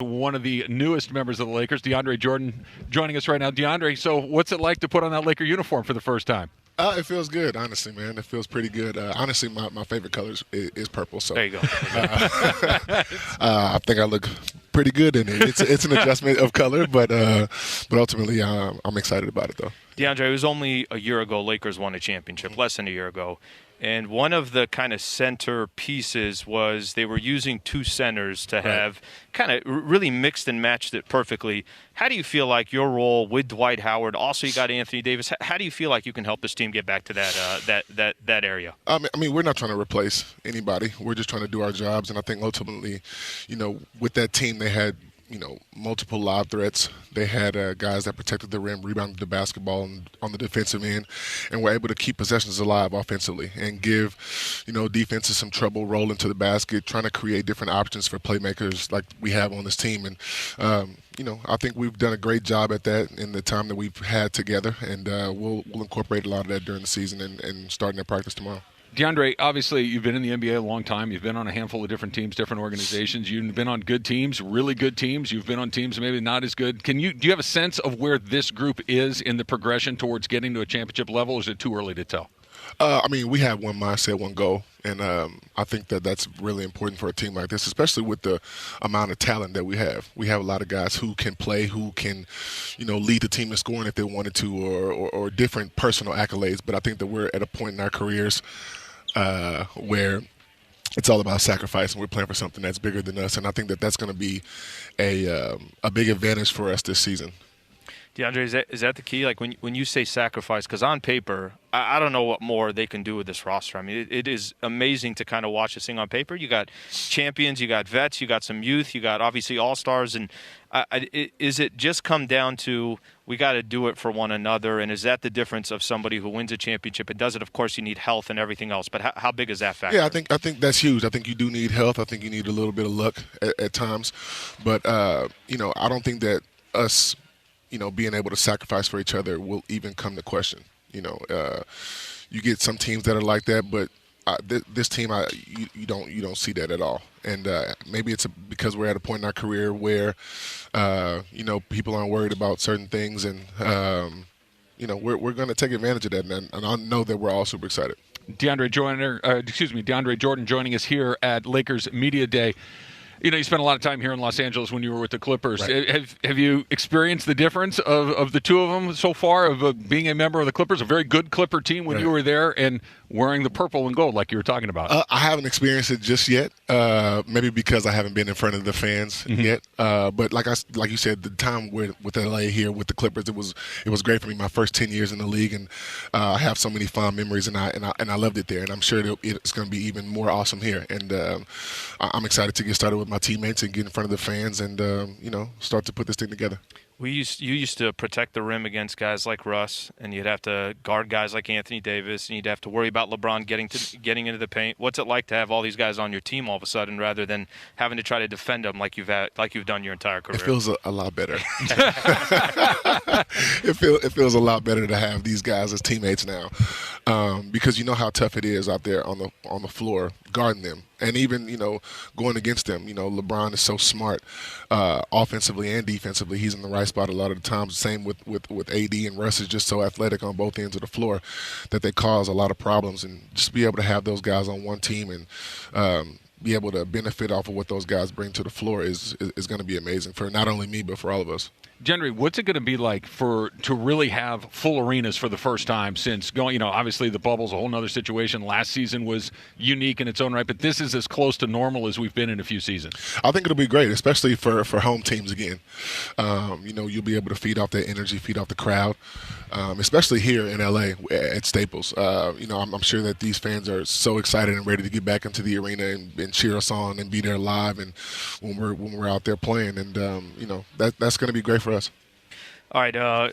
One of the newest members of the Lakers, DeAndre Jordan, joining us right now. DeAndre, so what's it like to put on that Laker uniform for the first time? It feels good, honestly, man. It feels pretty good. Honestly, my favorite color is purple. So there you go. I think I look pretty good in it. It's an adjustment of color, but ultimately, I'm excited about it, though. DeAndre, it was only a year ago Lakers won a championship, less than a year ago. And one of the kind of center pieces was they were using two centers to have kind of really mixed and matched it perfectly. How do you feel like your role with Dwight Howard? Also, you got Anthony Davis. How do you feel like you can help this team get back to that area? I mean, we're not trying to replace anybody. We're just trying to do our jobs. And I think ultimately, with that team, they had multiple lob threats. They had guys that protected the rim, rebounded the basketball on the defensive end, and were able to keep possessions alive offensively and give, defenses some trouble rolling to the basket, trying to create different options for playmakers like we have on this team. And, I think we've done a great job at that in the time that we've had together, and we'll incorporate a lot of that during the season and starting at practice tomorrow. DeAndre, obviously you've been in the NBA a long time. You've been on a handful of different teams, different organizations. You've been on good teams, really good teams. You've been on teams maybe not as good. Do you have a sense of where this group is in the progression towards getting to a championship level, or is it too early to tell? We have one mindset, one goal, and I think that that's really important for a team like this, especially with the amount of talent that we have. We have a lot of guys who can play, who can, lead the team in scoring if they wanted to, or different personal accolades. But I think that we're at a point in our careers where it's all about sacrifice, and we're playing for something that's bigger than us. And I think that that's going to be a big advantage for us this season. DeAndre, is that the key? Like when you say sacrifice, because on paper, I don't know what more they can do with this roster. I mean, it is amazing to kind of watch this thing on paper. You got champions, you got vets, you got some youth, you got obviously all-stars. And is it just come down to we got to do it for one another? And is that the difference of somebody who wins a championship and does it? Of course, you need health and everything else. But how big is that factor? Yeah, I think that's huge. I think you do need health. I think you need a little bit of luck at times. But, I don't think that us – being able to sacrifice for each other will even come to question. You get some teams that are like that, but this team, you don't see that at all. And maybe it's because we're at a point in our career where, people aren't worried about certain things, and we're going to take advantage of that. And I know that we're all super excited. DeAndre Jordan joining us here at Lakers Media Day. You spent a lot of time here in Los Angeles when you were with the Clippers. Right. Have you experienced the difference of the two of them so far, of being a member of the Clippers, a very good Clipper team when you were there, and wearing the purple and gold like you were talking about? I haven't experienced it just yet, maybe because I haven't been in front of the fans yet. But like you said, the time with LA here with the Clippers, it was great for me. My first 10 years in the league, and I have so many fond memories, and I loved it there. And I'm sure it's going to be even more awesome here. And I'm excited to get started with my teammates and get in front of the fans and start to put this thing together. You used to protect the rim against guys like Russ, and you'd have to guard guys like Anthony Davis, and you'd have to worry about LeBron getting into the paint. What's it like to have all these guys on your team all of a sudden, rather than having to try to defend them like you've done your entire career? It feels a lot better. It feels a lot better to have these guys as teammates now, because you know how tough it is out there on the floor guarding them. And even, going against them, LeBron is so smart offensively and defensively. He's in the right spot a lot of the times. Same with AD, and Russ is just so athletic on both ends of the floor that they cause a lot of problems. And just be able to have those guys on one team and be able to benefit off of what those guys bring to the floor is going to be amazing for not only me but for all of us. Generally, what's it going to be like to really have full arenas for the first time since going, obviously the bubble's a whole nother situation. Last season was unique in its own right, but this is as close to normal as we've been in a few seasons. I think it'll be great, especially for home teams again. You'll be able to feed off that energy, feed off the crowd, especially here in LA at Staples. I'm sure that these fans are so excited and ready to get back into the arena and cheer us on and be there live and when we're out there playing. And, that's going to be great for us. All right,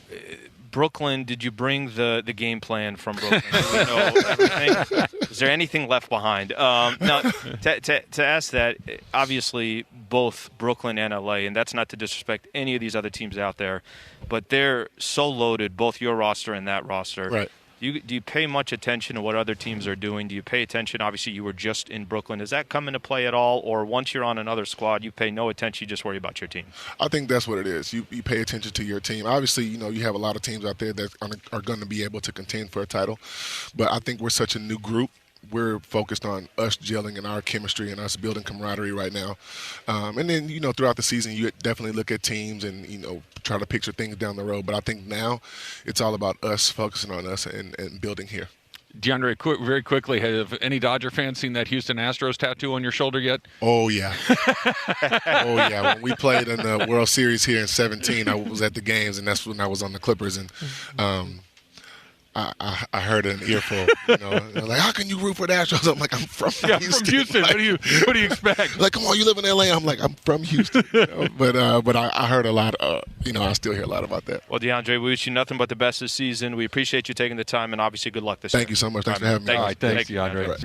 Brooklyn, did you bring the game plan from Brooklyn? Do we know everything? Is there anything left behind? Now, to ask that, obviously both Brooklyn and LA, and that's not to disrespect any of these other teams out there, but they're so loaded, both your roster and that roster. Right. Do you pay much attention to what other teams are doing? Do you pay attention? Obviously, you were just in Brooklyn. Does that come into play at all? Or once you're on another squad, you pay no attention, you just worry about your team? I think that's what it is. You pay attention to your team. Obviously, you have a lot of teams out there that are going to be able to contend for a title. But I think we're such a new group. We're focused on us gelling and our chemistry and us building camaraderie right now. And then, throughout the season, you definitely look at teams and, try to picture things down the road. But I think now it's all about us focusing on us and building here. DeAndre, very quickly, have any Dodger fans seen that Houston Astros tattoo on your shoulder yet? Oh, yeah. Oh, yeah. When we played in the World Series here in 2017, I was at the games, and that's when I was on the Clippers. And I heard an earful, like, how can you root for the Astros? I'm like, I'm from Houston. From Houston. Like, what do you expect? Like, come on, you live in L.A. I'm like, I'm from Houston. But I heard a lot. I still hear a lot about that. Well, DeAndre, we wish you nothing but the best this season. We appreciate you taking the time, and obviously, good luck this year. Thank you so much. Thanks for having me. All right, thanks, DeAndre.